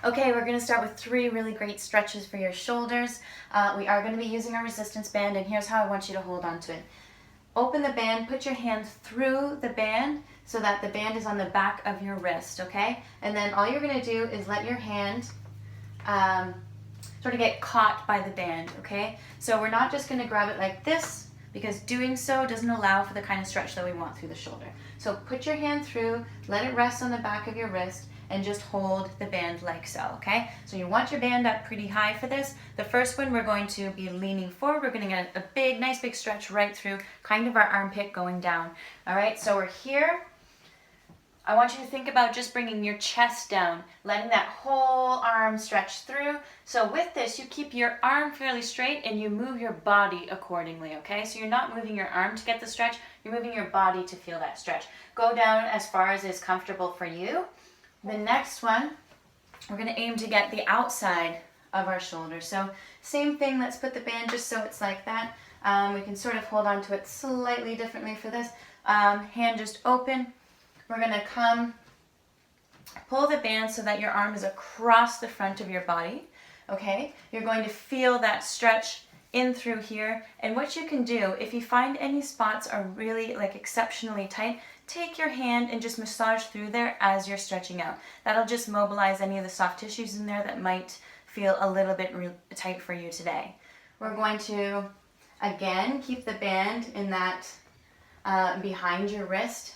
Okay, we're going to start with 3 really great stretches for your shoulders. We are going to be using our resistance band, and here's how I want you to hold on to it. Open the band, put your hand through the band so that the band is on the back of your wrist, okay? And then all you're going to do is let your hand sort of get caught by the band, okay? So we're not just going to grab it like this, because doing so doesn't allow for the kind of stretch that we want through the shoulder. So put your hand through, let it rest on the back of your wrist, and just hold the band like so, okay? So you want your band up pretty high for this. The first one, we're going to be leaning forward. We're going to get a big, nice big stretch right through kind of our armpit going down. All right, so we're here. I want you to think about just bringing your chest down, letting that whole arm stretch through. So with this, you keep your arm fairly straight and you move your body accordingly, okay? So you're not moving your arm to get the stretch, you're moving your body to feel that stretch. Go down as far as is comfortable for you. The next one, we're going to aim to get the outside of our shoulder. So same thing, let's put the band just so it's like that. We can sort of hold on to it slightly differently for this. Hand just open. We're going to pull the band so that your arm is across the front of your body. Okay, you're going to feel that stretch in through here, and what you can do, if you find any spots are really like exceptionally tight, take your hand and just massage through there as you're stretching out. That'll just mobilize any of the soft tissues in there that might feel a little bit tight for you today. We're going to, again, keep the band in that behind your wrist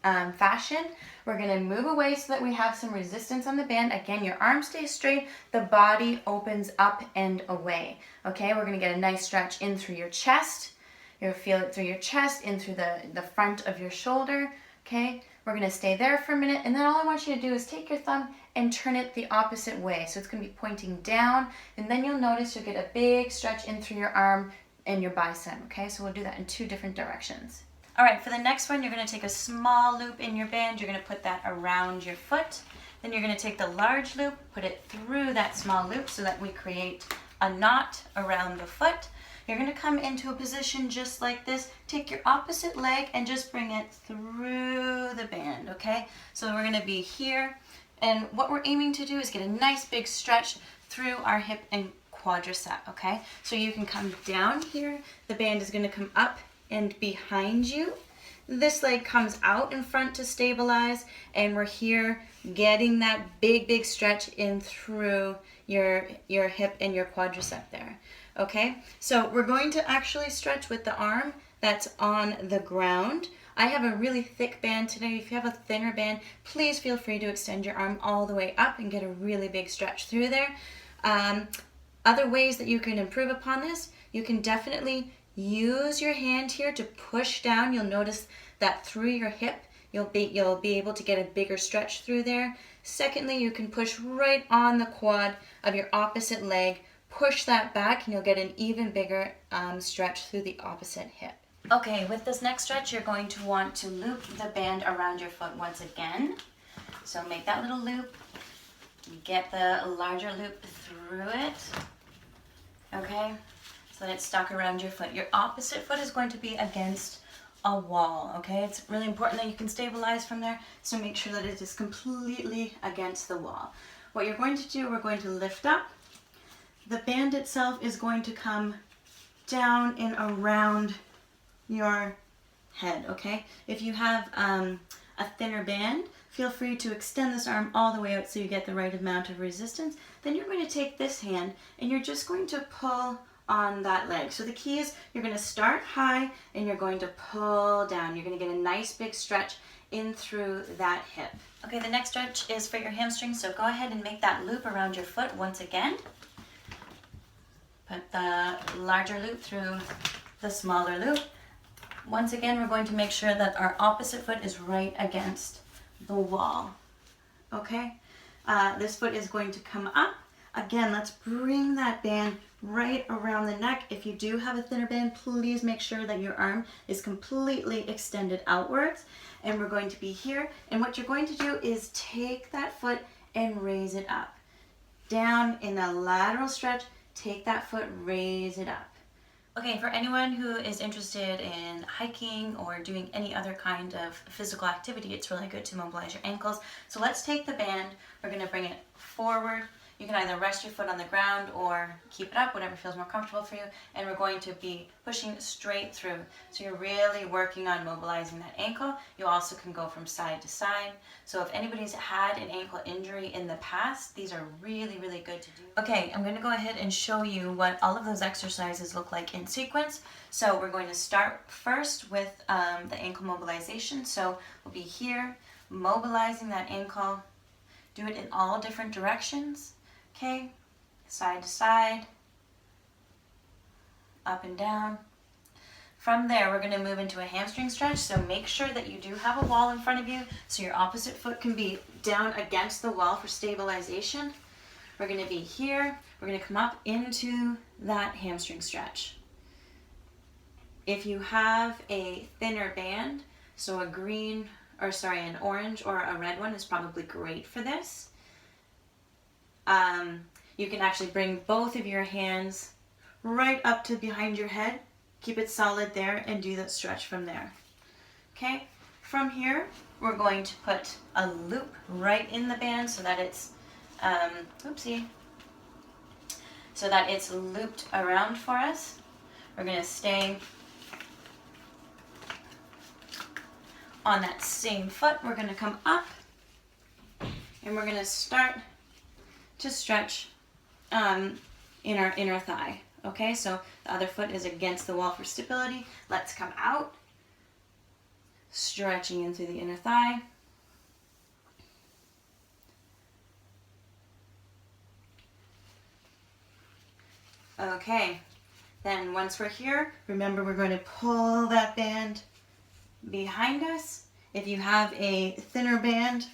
fashion. We're going to move away so that we have some resistance on the band. Again, your arm stays straight, the body opens up and away. Okay, we're going to get a nice stretch in through your chest. You'll feel it through your chest, in through the front of your shoulder. Okay, we're going to stay there for a minute, and then all I want you to do is take your thumb and turn it the opposite way. So it's going to be pointing down, and then you'll notice you'll get a big stretch in through your arm and your bicep. Okay, so we'll do that in 2 different directions. All right, for the next one, you're going to take a small loop in your band. You're going to put that around your foot. Then you're going to take the large loop, put it through that small loop so that we create a knot around the foot. You're going to come into a position just like this. Take your opposite leg and just bring it through the band, okay? So we're going to be here, and what we're aiming to do is get a nice big stretch through our hip and quadricep, okay? So you can come down here. The band is going to come up and behind you. This leg comes out in front to stabilize, and we're here getting that big stretch in through your hip and your quadricep there. Okay, so we're going to actually stretch with the arm that's on the ground. I have a really thick band today. If you have a thinner band, please feel free to extend your arm all the way up and get a really big stretch through there. Other ways that you can improve upon this, you can definitely use your hand here to push down. You'll notice that through your hip, you'll be able to get a bigger stretch through there. Secondly, you can push right on the quad of your opposite leg, push that back, and you'll get an even bigger stretch through the opposite hip. Okay, with this next stretch, you're going to want to loop the band around your foot once again. So make that little loop, get the larger loop through it, okay? So that it's stuck around your foot. Your opposite foot is going to be against a wall, okay? It's really important that you can stabilize from there, so make sure that it is completely against the wall. What you're going to do, we're going to lift up. The band itself is going to come down and around your head, okay? If you have a thinner band, feel free to extend this arm all the way out so you get the right amount of resistance. Then you're going to take this hand and you're just going to pull on that leg. So the key is you're going to start high and you're going to pull down. You're going to get a nice big stretch in through that hip. Okay, the next stretch is for your hamstrings, so go ahead and make that loop around your foot once again. Put the larger loop through the smaller loop. Once again, we're going to make sure that our opposite foot is right against the wall. Okay, this foot is going to come up. Again, let's bring that band right around the neck. If you do have a thinner band, please make sure that your arm is completely extended outwards. And we're going to be here. And what you're going to do is take that foot and raise it up. Down in a lateral stretch, take that foot, raise it up. Okay, for anyone who is interested in hiking or doing any other kind of physical activity, it's really good to mobilize your ankles. So let's take the band, we're going to bring it forward. You can either rest your foot on the ground or keep it up, whatever feels more comfortable for you. And we're going to be pushing straight through. So you're really working on mobilizing that ankle. You also can go from side to side. So if anybody's had an ankle injury in the past, these are really, really good to do. Okay, I'm going to go ahead and show you what all of those exercises look like in sequence. So we're going to start first with the ankle mobilization. So we'll be here, mobilizing that ankle. Do it in all different directions. Okay, side to side, up and down. From there, we're going to move into a hamstring stretch, so make sure that you do have a wall in front of you so your opposite foot can be down against the wall for stabilization. We're going to be here, we're going to come up into that hamstring stretch. If you have a thinner band, so an orange or a red one is probably great for this. You can actually bring both of your hands right up to behind your head. Keep it solid there and do that stretch from there. Okay, from here we're going to put a loop right in the band so that it's, so that it's looped around for us. We're going to stay on that same foot. We're going to come up and we're going to start to stretch in our inner thigh. Okay, so the other foot is against the wall for stability. Let's come out, stretching in through the inner thigh. Okay, then once we're here, remember we're going to pull that band behind us. If you have a thinner band,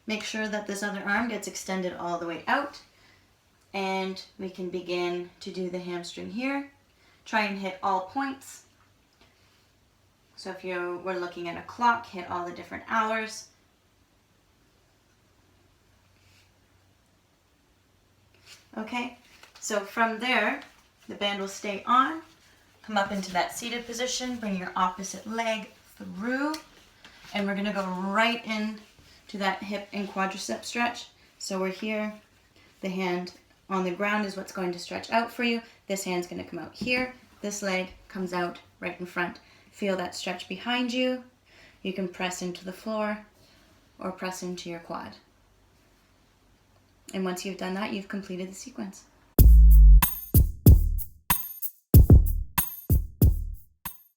make sure that this other arm gets extended all the way out. And we can begin to do the hamstring here. Try and hit all points. So if you were looking at a clock, hit all the different hours. Okay, so from there, the band will stay on. Come up into that seated position, bring your opposite leg through, and we're gonna go right in to that hip and quadricep stretch. So we're here, the hand on the ground is what's going to stretch out for you. This hand's going to come out here. This leg comes out right in front. Feel that stretch behind you. You can press into the floor or press into your quad. And once you've done that, you've completed the sequence.